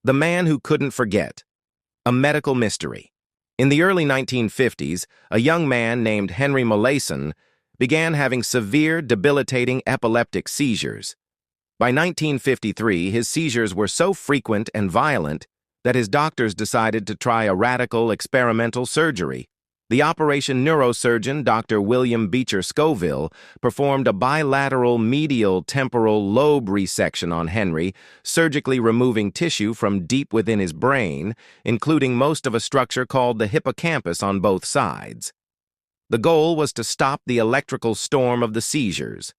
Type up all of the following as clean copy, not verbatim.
The Man Who Couldn't Forget, a medical mystery. In the early 1950s, a young man named Henry Molaison began having severe, debilitating epileptic seizures. By 1953, his seizures were so frequent and violent that his doctors decided to try a radical experimental surgery. The operation neurosurgeon Dr. William Beecher Scoville performed a bilateral medial temporal lobe resection on Henry, surgically removing tissue from deep within his brain, including most of a structure called the hippocampus on both sides. The goal was to stop the electrical storm of the seizures.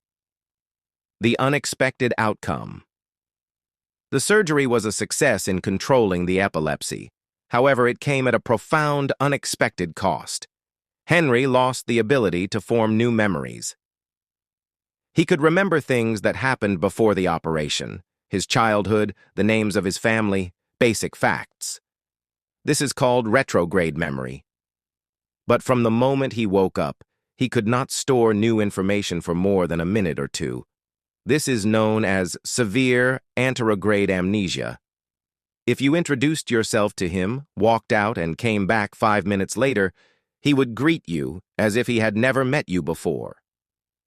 The unexpected outcome. The surgery was a success in controlling the epilepsy. However, it came at a profound, unexpected cost. Henry lost the ability to form new memories. He could remember things that happened before the operation, his childhood, the names of his family, basic facts. This is called retrograde memory. But from the moment he woke up, he could not store new information for more than a minute or two. This is known as severe anterograde amnesia. If you introduced yourself to him, walked out, and came back 5 minutes later, he would greet you as if he had never met you before.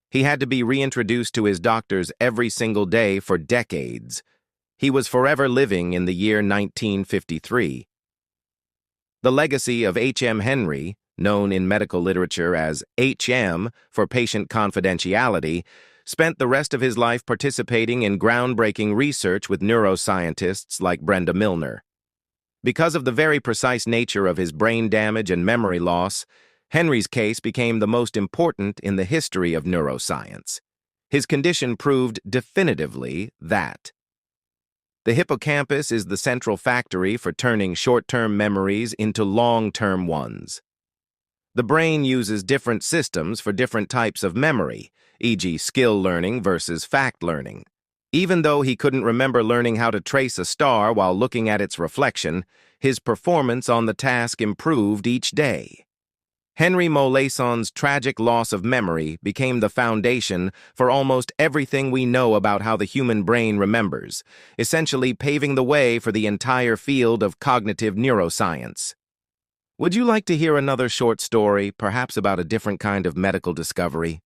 He had to be reintroduced to his doctors every single day for decades. He was forever living in the year 1953. The legacy of H.M. Henry, known in medical literature as H.M. for patient confidentiality, spent the rest of his life participating in groundbreaking research with neuroscientists like Brenda Milner. Because of the very precise nature of his brain damage and memory loss, Henry's case became the most important in the history of neuroscience. His condition proved definitively that the hippocampus is the central factory for turning short-term memories into long-term ones. The brain uses different systems for different types of memory, e.g. skill learning versus fact learning. Even though he couldn't remember learning how to trace a star while looking at its reflection, his performance on the task improved each day. Henry Molaison's tragic loss of memory became the foundation for almost everything we know about how the human brain remembers, essentially paving the way for the entire field of cognitive neuroscience. Would you like to hear another short story, perhaps about a different kind of medical discovery?